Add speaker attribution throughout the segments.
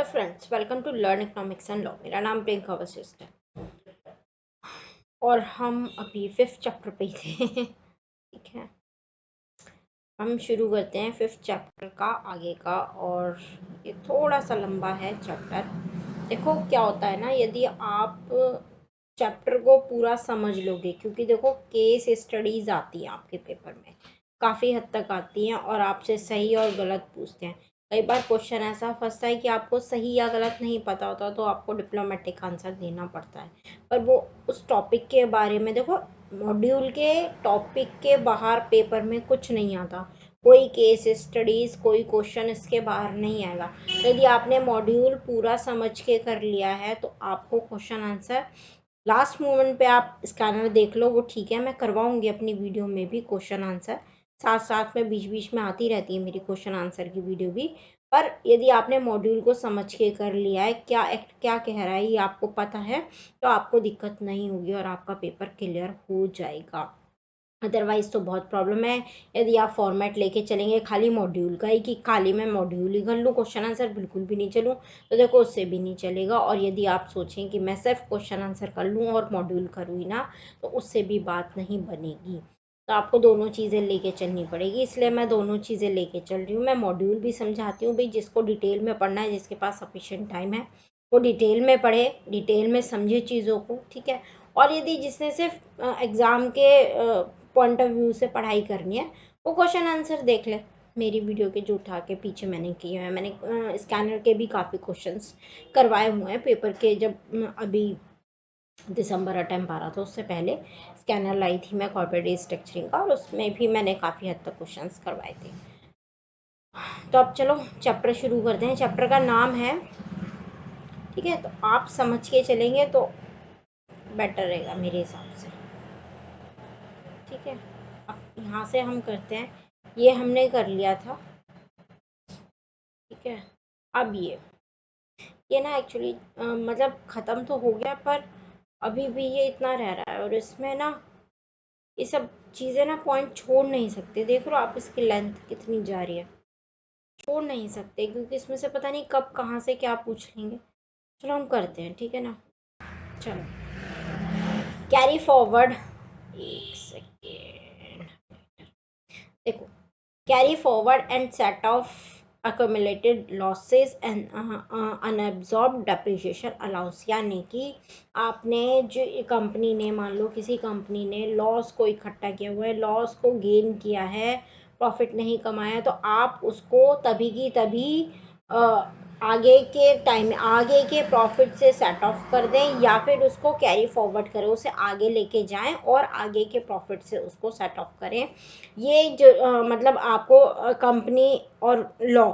Speaker 1: Hello friends, welcome to learn economics and law. मेरा नाम प्रियंका वशिष्ठ है और हम अभी 5th चैप्टर पे ही थे। ठीक है, हम शुरू करते हैं 5th चैप्टर का आगे का। और ये थोड़ा सा लंबा है चैप्टर। देखो क्या होता है ना, यदि आप चैप्टर को पूरा समझ लोगे, क्योंकि देखो केस स्टडीज आती हैं आपके पेपर में, काफ़ी हद तक आती हैं और आपसे सही और गलत पूछते हैं। कई बार क्वेश्चन ऐसा फंसता है कि आपको सही या गलत नहीं पता होता, तो आपको डिप्लोमेटिक आंसर देना पड़ता है। पर वो उस टॉपिक के बारे में, देखो मॉड्यूल के टॉपिक के बाहर पेपर में कुछ नहीं आता। कोई केस स्टडीज, कोई क्वेश्चन इसके बाहर नहीं आएगा। यदि आपने मॉड्यूल पूरा समझ के कर लिया है तो आपको क्वेश्चन आंसर लास्ट मोमेंट पे आप स्कैनर देख लो, वो ठीक है। मैं करवाऊंगी अपनी वीडियो में भी क्वेश्चन आंसर, साथ साथ में बीच बीच में आती रहती है मेरी क्वेश्चन आंसर की वीडियो भी। पर यदि आपने मॉड्यूल को समझ के कर लिया है, क्या एक्ट क्या कह रहा है ये आपको पता है, तो आपको दिक्कत नहीं होगी और आपका पेपर क्लियर हो जाएगा। अदरवाइज तो बहुत प्रॉब्लम है यदि आप फॉर्मेट लेके चलेंगे खाली मॉड्यूल का ही, कि खाली मैं मॉड्यूल ही कर लूँ, क्वेश्चन आंसर बिल्कुल भी नहीं चलूँ, तो देखो उससे भी नहीं चलेगा। और यदि आप सोचें कि मैं सिर्फ क्वेश्चन आंसर कर लूँ और मॉड्यूल करूँ ही ना, तो उससे भी बात नहीं बनेगी। तो आपको दोनों चीज़ें लेके चलनी पड़ेगी, इसलिए मैं दोनों चीज़ें लेके चल रही हूँ। मैं मॉड्यूल भी समझाती हूँ भाई, जिसको डिटेल में पढ़ना है, जिसके पास सफिशिएंट टाइम है वो डिटेल में पढ़े, डिटेल में समझे चीज़ों को, ठीक है। और यदि जिसने सिर्फ एग्ज़ाम के पॉइंट ऑफ व्यू से पढ़ाई करनी है, वो क्वेश्चन आंसर देख ले मेरी वीडियो के जो उठा के पीछे मैंने किए हैं। मैंने स्कैनर के भी काफ़ी क्वेश्चंस करवाए हुए हैं पेपर के। जब अभी दिसंबर अटेम्प्ट आ रहा था उससे पहले स्कैनर लाई थी मैं कॉर्पोरेट स्ट्रक्चरिंग का, और उसमें भी मैंने काफ़ी हद तक क्वेश्चंस करवाए थे। तो अब चलो चैप्टर शुरू करते हैं। चैप्टर का नाम है, ठीक है, तो आप समझ के चलेंगे तो बेटर रहेगा मेरे हिसाब से, ठीक है। अब यहाँ से हम करते हैं, ये हमने कर लिया था, ठीक है। अब ये ना एक्चुअली मतलब ख़त्म तो हो गया, पर अभी भी ये इतना रह रहा है। और इसमें ना ये सब चीज़ें ना पॉइंट छोड़ नहीं सकते। देख लो आप इसकी लेंथ कितनी जा रही है, छोड़ नहीं सकते, क्योंकि इसमें से पता नहीं कब कहाँ से क्या पूछ लेंगे। चलो हम करते हैं, ठीक है ना। चलो कैरी फॉरवर्ड, एक सेकेंड, देखो carry forward and set off accumulated losses and unabsorbed depreciation allowance। यानी कि आपने जो कंपनी ने, मान लो किसी कंपनी ने लॉस को इकट्ठा किया हुआ है, लॉस को गेन किया है, प्रॉफिट नहीं कमाया, तो आप उसको तभी की तभी आगे के टाइम, आगे के प्रॉफिट से सेट ऑफ कर दें, या फिर उसको कैरी फॉरवर्ड करें, उसे आगे लेके जाएं और आगे के प्रॉफिट से उसको सेट ऑफ करें। ये जो मतलब आपको कंपनी और लॉ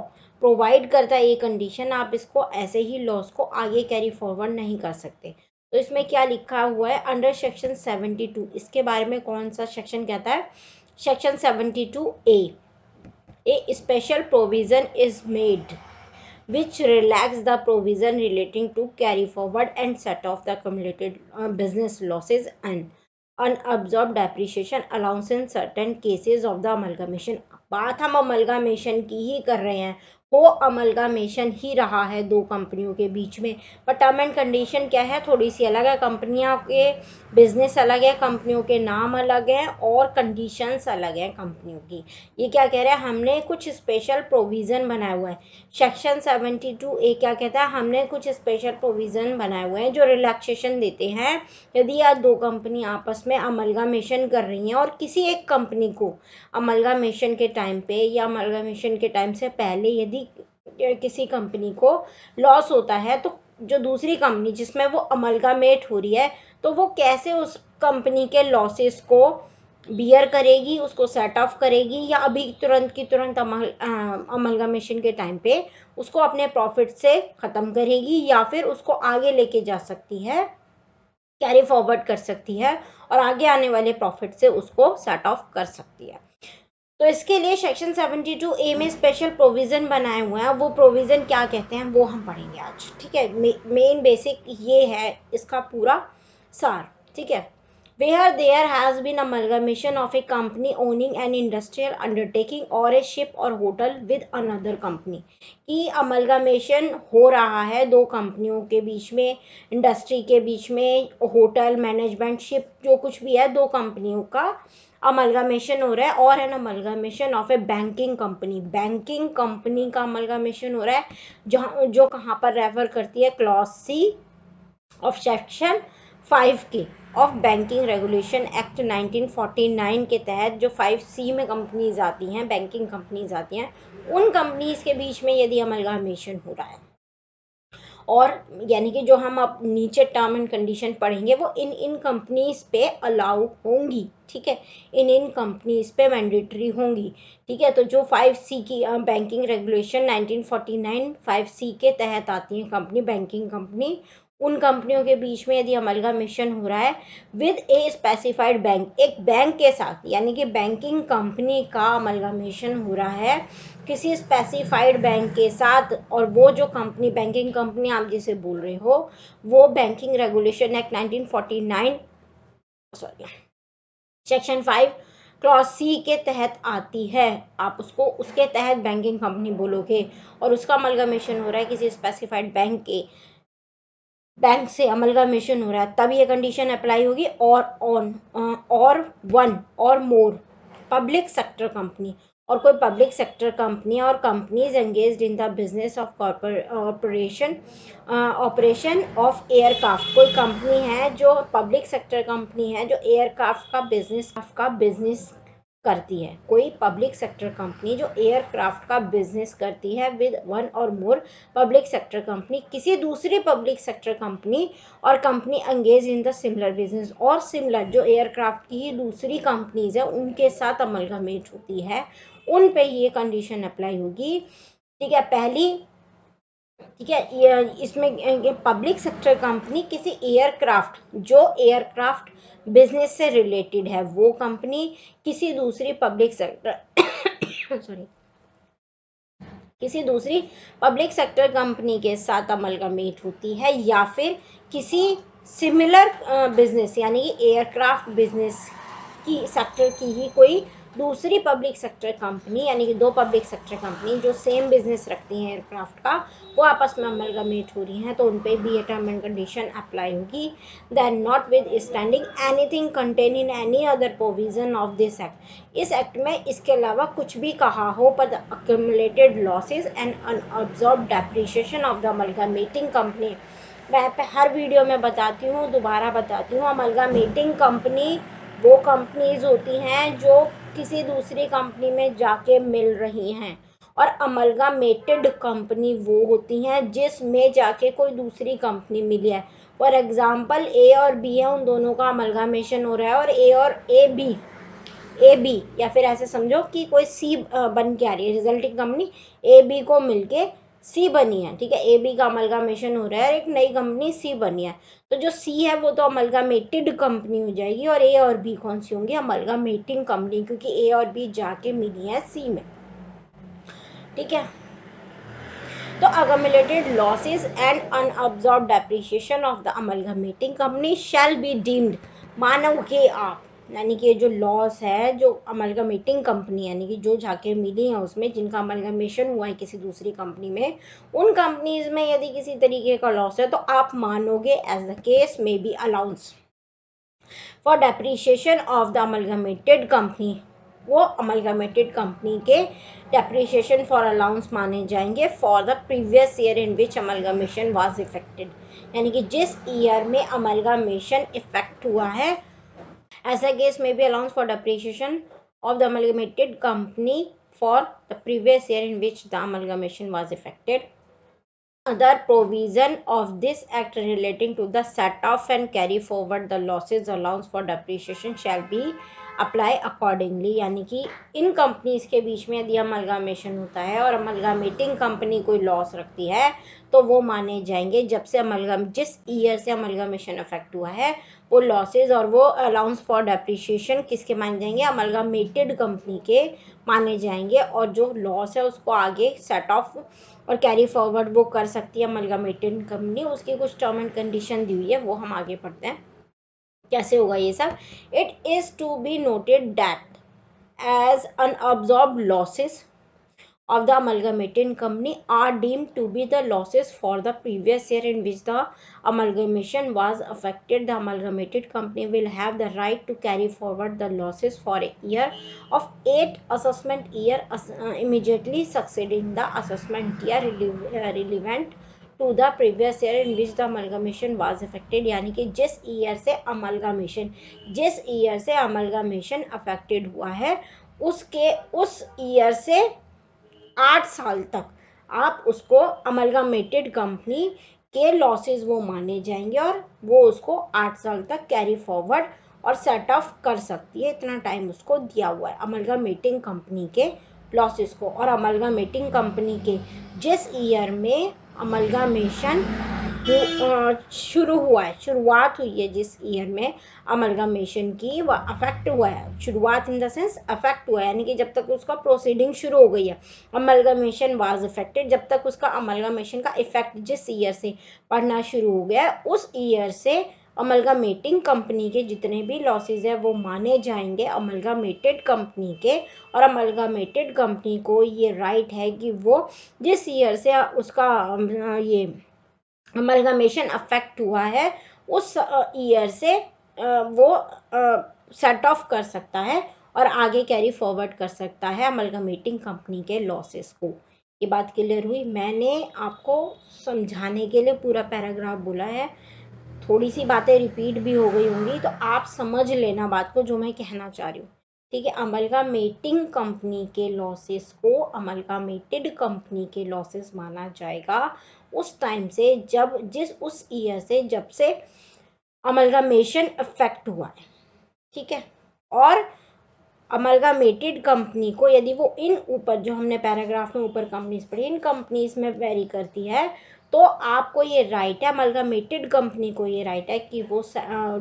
Speaker 1: प्रोवाइड करता है ये कंडीशन, आप इसको ऐसे ही लॉस को आगे कैरी फॉरवर्ड नहीं कर सकते। तो इसमें क्या लिखा हुआ है, अंडर सेक्शन 72, इसके बारे में कौन सा सेक्शन कहता है, section 72A, A special provision is made which relax the provision relating to carry forward and set off the accumulated business losses and unabsorbed depreciation allowance in certain cases of the amalgamation। बात हम अमलगामेशन की ही कर रहे हैं, वो अमलगामेशन ही रहा है दो कंपनियों के बीच में। पर टर्म एंड कंडीशन क्या है, थोड़ी सी अलग है। कंपनियों के बिजनेस अलग है, कंपनियों के नाम अलग हैं और कंडीशंस अलग हैं कंपनियों की। ये क्या कह रहा है, हमने कुछ स्पेशल प्रोविज़न बनाया हुआ है। सेक्शन 72A क्या कहता है, हमने कुछ स्पेशल प्रोविज़न बनाए हुए हैं जो रिलैक्सेशन देते हैं यदि आज दो कंपनी आपस में अमलगामेशन कर रही हैं, और किसी एक कंपनी को अमलगामेशन के टाइम पे या अमलगामेशन के टाइम से पहले यदि किसी कंपनी को लॉस होता है, तो जो दूसरी कंपनी जिसमें वो अमलगामेट हो रही है, तो वो कैसे उस कंपनी के लॉसेस को बियर करेगी, उसको सेट ऑफ करेगी, या अभी तुरंत की तुरंत अमलगामेशन के टाइम पे उसको अपने प्रॉफिट से ख़त्म करेगी, या फिर उसको आगे लेके जा सकती है, कैरी फॉरवर्ड कर सकती है और आगे आने वाले प्रॉफिट से उसको सेट ऑफ कर सकती है। तो इसके लिए सेक्शन 72A में स्पेशल प्रोविज़न बनाए हुए हैं। वो प्रोविज़न क्या कहते हैं वो हम पढ़ेंगे आज, ठीक है। मेन बेसिक ये है इसका पूरा सार, ठीक है। where there has been amalgamation of a company owning an industrial undertaking or a ship or hotel with another company, कि अमलगामेशन हो रहा है दो कंपनियों के बीच में, इंडस्ट्री के बीच में, होटल मैनेजमेंट शिप जो कुछ भी है, दो कंपनियों का अमलगामेशन हो रहा है, और an amalgamation of a banking company, banking company का अमलगामेशन हो रहा है, जहाँ जो कहाँ पर रेफर करती है क्लॉज सी ऑफ सेक्शन 5 के ऑफ बैंकिंग रेगुलेशन एक्ट 1949 के तहत जो 5C में कंपनीज आती हैं, बैंकिंग कंपनीज आती हैं, उन कंपनीज के बीच में यदि अमलगामेशन हो रहा है, और यानी कि जो हम अब नीचे टर्म एंड कंडीशन पढ़ेंगे वो इन इन कंपनीज पे अलाउ होंगी, ठीक है, इन कंपनीज पे मैंडेटरी होंगी, ठीक है। तो जो 5C की बैंकिंग रेगुलेशन 1949 5C के तहत आती है कंपनी, बैंकिंग कंपनी, उन कंपनियों के बीच में यदि अमलगामेशन हो रहा है विद ए स्पेसिफाइड बैंक, एक बैंक के साथ, यानी कि बैंकिंग कंपनी का अमलगामेशन हो रहा है किसी स्पेसिफाइड बैंक के साथ, और वो जो कंपनी, बैंकिंग कंपनी आप जिसे बोल रहे हो, वो banking regulation act 1949 sorry section 5 clause C के तहत आती है, आप उसको उसके तहत बैंकिंग कंपनी बोलोगे, और उसका अमलगामेशन हो रहा है किसी स्पेसिफाइड बैंक से अमलगामेशन हो रहा है, तब ये कंडीशन अप्लाई होगी, और वन और मोर पब्लिक सेक्टर कंपनी, और कोई पब्लिक सेक्टर कंपनी और companies engaged in the business of operation of aircraft, कोई कंपनी है जो पब्लिक सेक्टर कंपनी है जो एयरक्राफ्ट का बिजनेस करती है, कोई पब्लिक सेक्टर कंपनी जो एयरक्राफ्ट का बिजनेस करती है विद वन और मोर पब्लिक सेक्टर कंपनी, किसी दूसरी पब्लिक सेक्टर कंपनी और company engage in the similar business, और सिमिलर जो एयरक्राफ्ट की ही दूसरी कंपनीज है उनके साथ अमलगामेट होती है, उन पे ये कंडीशन अप्लाई होगी, ठीक है। पहली, ठीक है, ये इसमें पब्लिक सेक्टर कंपनी किसी एयरक्राफ्ट, जो एयरक्राफ्ट बिजनेस से रिलेटेड है वो कंपनी किसी दूसरी पब्लिक सेक्टर सॉरी किसी दूसरी पब्लिक सेक्टर कंपनी के साथ अमलगामेट होती है, या फिर किसी सिमिलर बिजनेस, यानी कि एयरक्राफ्ट बिजनेस की सेक्टर की ही कोई दूसरी पब्लिक सेक्टर कंपनी, यानी कि दो पब्लिक सेक्टर कंपनी जो सेम बिजनेस रखती हैं एयरक्राफ्ट का, वो आपस में अमलगामेट हो रही हैं, तो उन पे भी ये टर्म एंड कंडीशन अप्लाई होगी, then notwithstanding anything contain in any other provision of this act, इस एक्ट में इसके अलावा कुछ भी कहा हो, पर accumulated losses and unabsorbed depreciation of the amalgamating company, मैं हर वीडियो में बताती हूँ, दोबारा बताती हूँ, अमलगामेटिंग कंपनी वो कंपनीज होती हैं जो किसी दूसरी कंपनी में जाके मिल रही हैं, और अमलगामेटेड कंपनी वो होती हैं जिसमें जाके कोई दूसरी कंपनी मिली है, फॉर एग्जांपल ए और बी है, उन दोनों का अमलगामेशन हो रहा है, और ए बी या फिर ऐसे समझो कि कोई सी बन के आ रही है, रिजल्टिंग कंपनी ए बी को मिलके सी बनी है, ठीक है, ए बी का अमलगामेशन हो रहा है, एक नई कंपनी सी बनी है, तो जो सी है वो तो अमलगामेटेड कंपनी हो जाएगी, और ए और बी कौन सी होंगी, अमलगामेटिंग कंपनी, क्योंकि ए और बी जाके मिली है सी में, ठीक है। तो accumulated losses and unabsorbed depreciation of the amalgamating company shall be deemed, मानोगे आप, यानी कि जो लॉस है जो अमलगामेटिंग कंपनी यानी कि जो जाके मिली है उसमें, जिनका अमलगामेशन हुआ है किसी दूसरी कंपनी में, उन कंपनीज में यदि किसी तरीके का लॉस है तो आप मानोगे as the case may be allowance for depreciation of the amalgamated company, वो अमलगामेटेड कंपनी के डेप्रिसिएशन फॉर अलाउंस माने जाएंगे for the previous year in which amalgamation was effected, यानी कि जिस ईयर में अमलगामेशन इफेक्ट हुआ है, ऐसा केस में भी allowance for depreciation of the amalgamated company for the previous year in which the amalgamation was effected. Other provision of this act relating to the set off and carry forward the losses allowance for depreciation shall be apply accordingly, यानी कि इन companies के बीच में यदि अमलगामेशन होता है और अमलगामेटिंग company कोई loss रखती है तो वो माने जाएंगे जब से जिस ईयर से अमलगामेशन इफेक्ट हुआ है, वो लॉसेज और वो अलाउंस फॉर डेप्रिसिएशन किसके माने जाएंगे, अमलगामेटेड कंपनी के माने जाएंगे, और जो लॉस है उसको आगे सेट ऑफ और कैरी फॉरवर्ड वो कर सकती है अमलगामेटेड कंपनी, उसकी कुछ टर्म एंड कंडीशन दी हुई है, वो हम आगे पढ़ते हैं। कैसे होगा ये सब? It is to be noted that as unabsorbed losses of the amalgamating company are deemed to be the losses for the previous year in which the amalgamation was affected. The amalgamated company will have the right to carry forward the losses for a year of 8 assessment year immediately succeeding the assessment year relevant to the previous year in which the amalgamation was affected. यानी कि जिस year से अमलगामेशन affected हुआ है उसके उस year से 8 साल तक आप उसको अमलगामेटेड कंपनी के लॉसेस वो माने जाएंगे और वो उसको 8 साल तक कैरी फॉरवर्ड और सेट ऑफ कर सकती है। इतना टाइम उसको दिया हुआ है अमलगामेटिंग कंपनी के लॉसेस को। और अमलगामेटिंग कंपनी के जिस ईयर में अमलगामेशन शुरू हुआ है, शुरुआत हुई है, जिस ईयर में अमलगामेशन की वह अफेक्ट हुआ है, शुरुआत इन द सेंस अफेक्ट हुआ है, यानी कि जब तक उसका प्रोसीडिंग शुरू हो गई है, अमलगामेशन वाज अफेक्टेड, जब तक उसका अमलगामेशन का इफेक्ट जिस ईयर से पड़ना शुरू हो गया है उस ईयर से अमलगामेटिंग कंपनी के जितने भी लॉसेज है वो माने जाएंगे अमलगामेटेड कंपनी के। और अमलगामेटेड कंपनी को ये राइट है कि वो जिस ईयर से उसका ये अमलगामेशन अफेक्ट हुआ है उस ईयर से वो सेट ऑफ कर सकता है और आगे कैरी फॉरवर्ड कर सकता है अमलगामेटिंग कंपनी के लॉसेस को। ये बात क्लियर हुई? मैंने आपको समझाने के लिए पूरा पैराग्राफ बोला है, थोड़ी सी बातें रिपीट भी हो गई होंगी तो आप समझ लेना बात को जो मैं कहना चाह रही हूँ। ठीक है, अमलगामेटिंग कंपनी के लॉसेस को अमलगामेटेड कंपनी के लॉसेस माना जाएगा उस टाइम से जिस उस ईयर से जब से अमलगामेशन इफेक्ट हुआ है। ठीक है, और अमलगामेटेड कंपनी को यदि वो इन ऊपर जो हमने पैराग्राफ में ऊपर कंपनीज पढ़ी इन कंपनीज में वेरी करती है तो आपको ये राइट है, अमलगामेटेड कंपनी को ये राइट है कि वो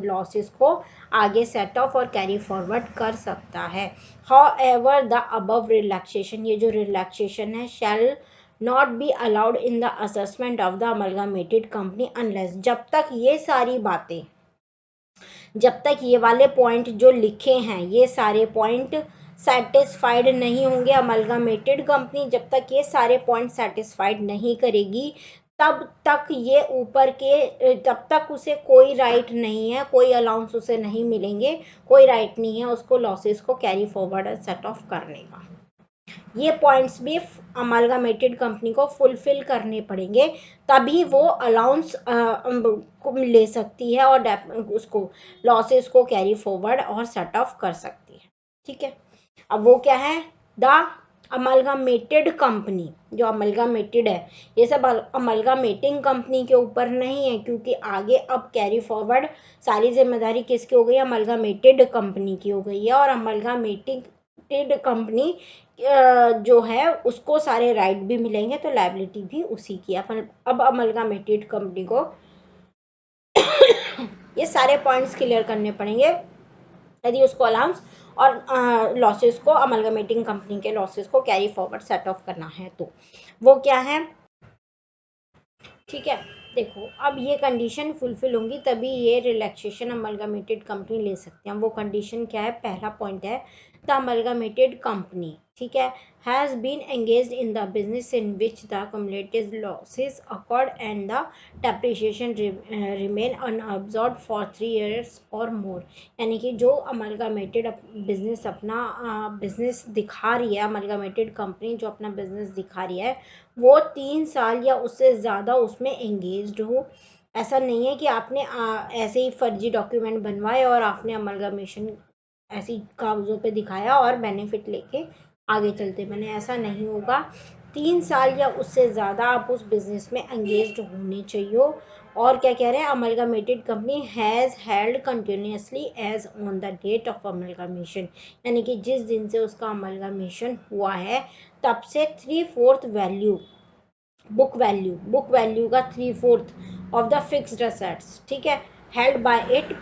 Speaker 1: लॉसेस को आगे सेट ऑफ और कैरी फॉरवर्ड कर सकता है। हाउएवर द अबव रिलैक्सेशन, ये जो रिलैक्सेशन है, shall not be allowed in the assessment of the amalgamated company unless, जब तक ये सारी बातें, जब तक ये वाले पॉइंट जो लिखे हैं ये सारे पॉइंट सेटिस्फाइड नहीं होंगे, अमलगामेटेड कंपनी जब तक ये सारे पॉइंट सेटिस्फाइड नहीं करेगी तब तक ये ऊपर के तब तक उसे कोई राइट नहीं है, कोई अलाउंस उसे नहीं मिलेंगे, कोई राइट नहीं है उसको लॉसेस को कैरी फॉरवर्ड और सेट ऑफ करने का। ये पॉइंट्स भी अमलगामेटेड कंपनी को फुलफिल करने पड़ेंगे तभी वो अलाउंस ले सकती है और उसको लॉसेस को कैरी फॉरवर्ड और सेट ऑफ कर सकती है। ठीक है, अब वो क्या है? द अमलगामेटेड कंपनी, जो अमलगामेटेड है, ये सब अमलगामेटिंग कंपनी के ऊपर नहीं है क्योंकि आगे अब कैरी फॉरवर्ड सारी जिम्मेदारी किसकी हो गई? अमलगामेटेड कंपनी की हो गई है और अमलगामेटेड कंपनी जो है उसको सारे राइट भी मिलेंगे तो लायबिलिटी भी उसी की। अब अमलगामेटेड कंपनी को ये सारे पॉइंट्स क्लियर करने पड़ेंगे यदि उसको अलाउंस और लॉसेस को अमलगामेटिंग कंपनी के लॉसेस को कैरी फॉरवर्ड सेट ऑफ करना है तो वो क्या है? ठीक है, देखो अब ये कंडीशन फुलफिल होंगी तभी ये रिलैक्सेशन अमलगामेटेड कंपनी ले सकते हैं। वो कंडीशन क्या है? पहला पॉइंट है द अमलगामेटेड कंपनी, ठीक है, has been engaged in the business in which the cumulative losses occurred and the depreciation remain unabsorbed for 3 years or more। यानी कि जो अमलगामेटेड बिजनेस अपना बिजनेस दिखा रही है, अमलगामेटेड कंपनी जो अपना बिजनेस दिखा रही है वो 3 साल या उससे ज़्यादा उसमें एंगेज्ड हो। ऐसा नहीं है कि आपने ऐसे ही फर्जी डॉक्यूमेंट बनवाए और आपने अमलगामेशन ऐसी कागज़ों पे दिखाया और बेनिफिट लेके आगे चलते बने, ऐसा नहीं होगा। 3 साल या उससे ज़्यादा आप उस बिज़नेस में एंगेज्ड होने चाहिए। और क्या कह रहे हैं? Amalgamated company has held continuously as on the date of amalgamation, यानी कि जिस दिन से उसका अमलगामेशन हुआ है तब से 3/4 वैल्यू बुक वैल्यू का 3/4 ऑफ द फिक्स्ड असेट्स, ठीक है, held by it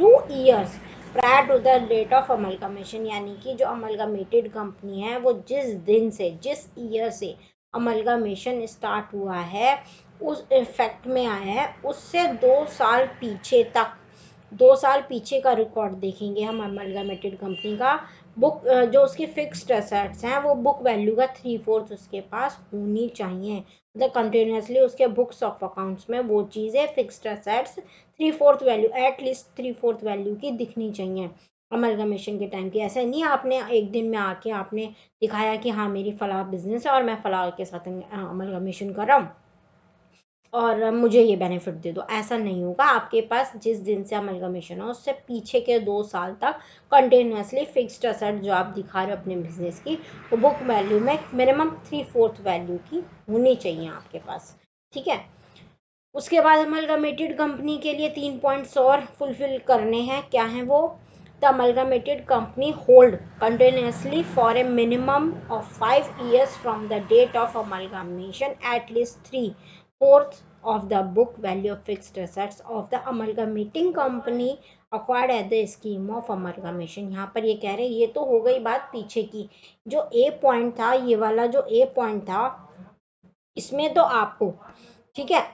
Speaker 1: 2 years prior to the date of amalgamation. यानी कि जो अमलगामेटेड कंपनी है वो जिस ईयर से अमलगामेशन स्टार्ट हुआ है उस इफेक्ट में आया है उससे 2 साल पीछे तक 2 साल पीछे का रिकॉर्ड देखेंगे हम अमलगमेटेड कंपनी का, बुक जो उसकी फिक्स्ड एसेट्स हैं वो बुक वैल्यू का 3/4 उसके पास होनी चाहिए। मतलब कंटिन्यूसली उसके बुक्स ऑफ अकाउंट्स में वो चीज़ें fixed assets 3/4 value, at least 3/4 value की दिखनी चाहिए अमलगमेशन के टाइम की। ऐसा नहीं आपने एक दिन में आके आपने दिखाया कि हाँ मेरी फलाह बिजनेस है और मैं फलाह के साथ अमलगमेशन कर रहा हूँ और मुझे ये बेनिफिट दे दो, ऐसा नहीं होगा। आपके पास जिस दिन से अमलगमेशन हो उससे पीछे के 2 साल तक कंटिन्यूसली फिक्स्ड एसेट जो आप दिखा रहे हो अपने बिजनेस की, वो बुक वैल्यू में मिनिमम 3/4 वैल्यू की होनी चाहिए आपके पास, ठीक है। उसके बाद अमलगमेटेड कंपनी के लिए 3 पॉइंट्स और फुलफिल करने हैं। क्या है वो? The amalgamated company hold continuously for a minimum of 5 years from the date of amalgamation at least 3/4 of the book value of fixed assets of the amalgamating company acquired at the scheme of amalgamation। यहाँ पर ये कह रहे हैं, ये तो हो गई बात पीछे की। जो ए पॉइंट था, ये वाला जो ए पॉइंट था, इसमें तो आपको, ठीक है,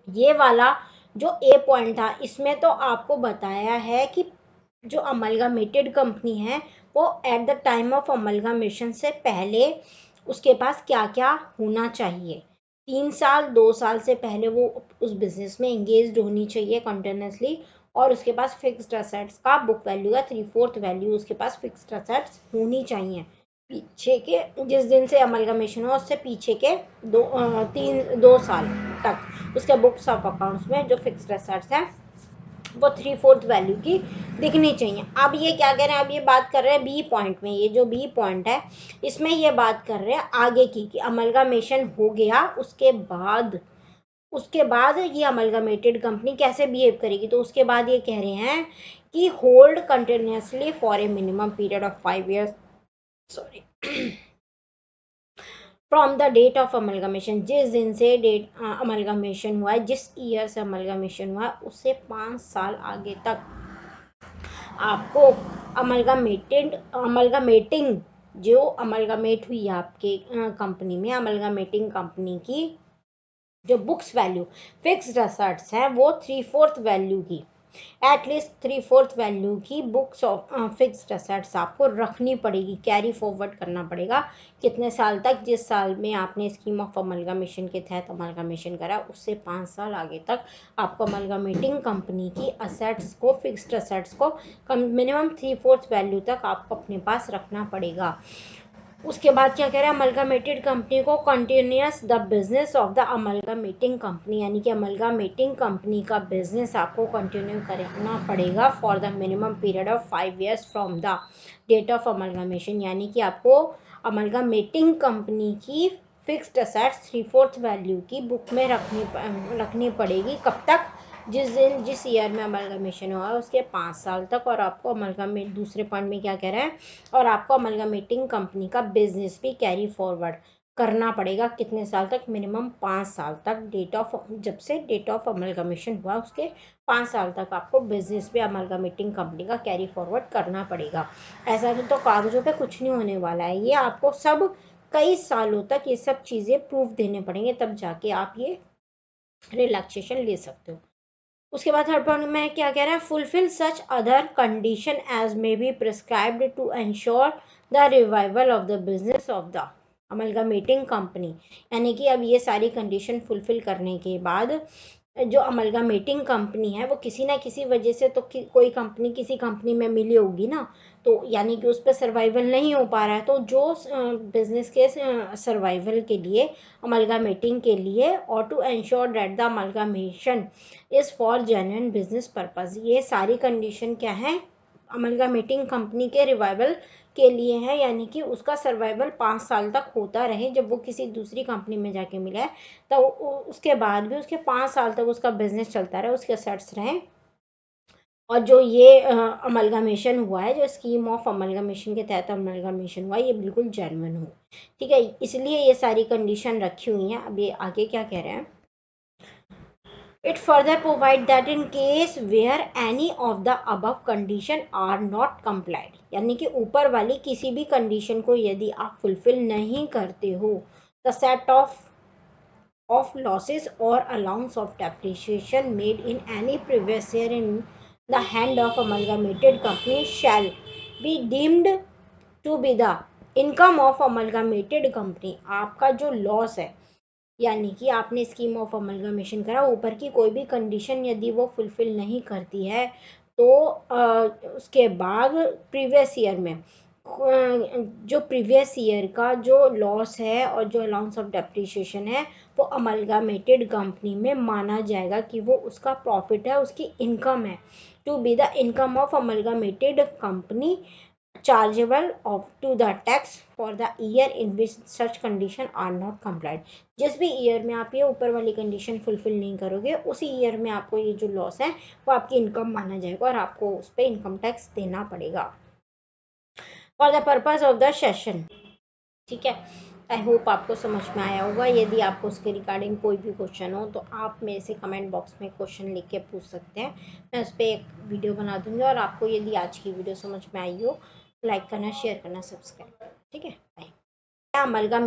Speaker 1: ये वाला जो ए पॉइंट था इसमें तो आपको बताया है कि जो अमलगमेटेड कंपनी है वो at the time of amalgamation से पहले उसके पास क्या क्या होना चाहिए। 3 साल 2 साल से पहले वो उस बिजनेस में एंगेज्ड होनी चाहिए कंटिन्यूसली, और उसके पास फिक्स्ड एसेट्स का बुक वैल्यू का 3/4 वैल्यू उसके पास फिक्स्ड एसेट्स होनी चाहिए पीछे के, जिस दिन से अमलगमेशन हो उससे पीछे के 2 साल तक उसके बुक्स ऑफ अकाउंट्स में जो फिक्स्ड एसेट्स हैं वो 3/4 वैल्यू की दिखनी चाहिए। अब ये क्या कह रहे हैं, अब ये बात कर रहे हैं बी पॉइंट में, ये जो बी पॉइंट है इसमें ये बात कर रहे हैं आगे की कि अमलगमेशन हो गया उसके बाद ये अमलगमेटेड कंपनी कैसे बिहेव करेगी। तो उसके बाद ये कह रहे हैं कि hold continuously for a minimum period of 5 years, sorry, from the date of amalgamation, जिस दिन से डेट अमलगमेशन हुआ है, जिस ईयर से अमलगमेशन हुआ है उससे 5 साल आगे तक आपको अमलगमेटिंग जो अमलगमेट हुई आपके कंपनी में, अमलगमेटिंग कंपनी की जो बुक्स वैल्यू फिक्स्ड एसेट्स हैं वो 3/4 वैल्यू की, एटलीस्ट 3/4 वैल्यू की बुक्स ऑफ फिक्स्ड एसेट्स आपको रखनी पड़ेगी, कैरी फॉरवर्ड करना पड़ेगा। कितने साल तक? जिस साल में आपने स्कीम ऑफ अमलगमेशन के तहत अमलगमेशन करा उससे 5 साल आगे तक आपको अमलगमेटिंग कंपनी की असेट्स को, फिक्स्ड एसेट्स को मिनिमम 3/4 वैल्यू तक आपको अपने पास रखना पड़ेगा। उसके बाद क्या कह रहा है, अमलगमेटेड कंपनी को continues the business of the amalgamating company, यानी कि अमलगमेटिंग कंपनी का बिजनेस आपको कंटिन्यू करना पड़ेगा for the minimum period of 5 years from the date of amalgamation, यानी कि आपको अमलगमेटिंग कंपनी की फिक्स्ड एसेट्स 3/4 वैल्यू की बुक में रखनी पड़ेगी। कब तक? जिस ईयर में अमलगमेशन हुआ उसके 5 साल तक। और आपको अमलगमेट, दूसरे पॉइंट में क्या कह रहा है, और आपको अमलगमेटिंग कंपनी का बिजनेस भी कैरी फॉरवर्ड करना पड़ेगा। कितने साल तक? मिनिमम 5 साल तक, जब से डेट ऑफ अमलगमेशन हुआ उसके 5 साल तक आपको बिजनेस भी अमलगमेटिंग कंपनी का कैरी फॉरवर्ड करना पड़ेगा। ऐसा तो कागजों पे कुछ नहीं होने वाला है, ये आपको सब कई सालों तक ये सब चीज़ें प्रूफ देने पड़ेंगे, तब जाके आप ये रिलैक्सेशन ले सकते हो। उसके बाद थर्ड पॉइंट में क्या कह रहा है, fulfil such other condition as may be prescribed to ensure the revival of the business of the amalgamating company, यानी कि अब ये सारी कंडीशन फुलफिल करने के बाद जो अमलगमेटिंग कंपनी है वो किसी ना किसी वजह से तो कोई कंपनी किसी कंपनी में मिली होगी ना, तो यानी कि उस पर सर्वाइवल नहीं हो पा रहा है, तो जो बिजनेस के सर्वाइवल के लिए, अमलगमेटिंग के लिए, और to ensure that the amalgamation is for genuine business purpose, ये सारी कंडीशन क्या है, अमलगमेटिंग कंपनी के रिवाइवल के लिए है, यानी कि उसका सर्वाइवल 5 साल तक होता रहे। जब वो किसी दूसरी कंपनी में जाके मिला है तो उसके बाद भी उसके 5 साल तक उसका बिजनेस चलता रहे, उसके असेट्स रहें, और जो ये अमलगमेशन हुआ है, जो स्कीम ऑफ अमलगमेशन के तहत अमलगमेशन हुआ है, ये बिल्कुल जेन्युइन हो, ठीक है। इसलिए ये सारी कंडीशन रखी हुई हैं। अब ये आगे क्या कह रहे हैं, It further provides that in case where any of the above condition are not complied, यानी कि ऊपर वाली किसी भी कंडीशन को यदि आप फुलफिल नहीं करते हो, the set of of losses or allowance of depreciation made in any previous year in the hand of amalgamated company shall be deemed to be the income of amalgamated company। आपका जो loss है, यानी कि आपने scheme of amalgamation करा, ऊपर की कोई भी कंडीशन यदि वो फुलफिल नहीं करती है तो उसके बाद प्रीवियस ईयर में जो प्रीवियस ईयर का जो लॉस है और जो अलाउंस ऑफ डेप्रिसिएशन है वो अमलगामेटेड कंपनी में माना जाएगा कि वो उसका प्रॉफिट है, उसकी इनकम है। To be the income of amalgamated company chargeable of to the tax for the year in which such condition are not complied। जिस भी ईयर में आप ये ऊपर वाली कंडीशन फुलफिल नहीं करोगे उसी ईयर में आपको ये जो लॉस है वो आपकी इनकम माना जाएगा और आपको उस पर इनकम टैक्स देना पड़ेगा for the purpose of the session. ठीक है, आई होप आपको समझ में आया होगा। यदि आपको उसके रिगार्डिंग कोई भी क्वेश्चन हो तो आप मेरे से कमेंट बॉक्स में क्वेश्चन लिख के पूछ सकते हैं, मैं उस पर एक वीडियो बना दूंगी। और आपको यदि आज की वीडियो समझ में आई हो लाइक करना, शेयर करना, सब्सक्राइब। ठीक है, बाय। अमलगम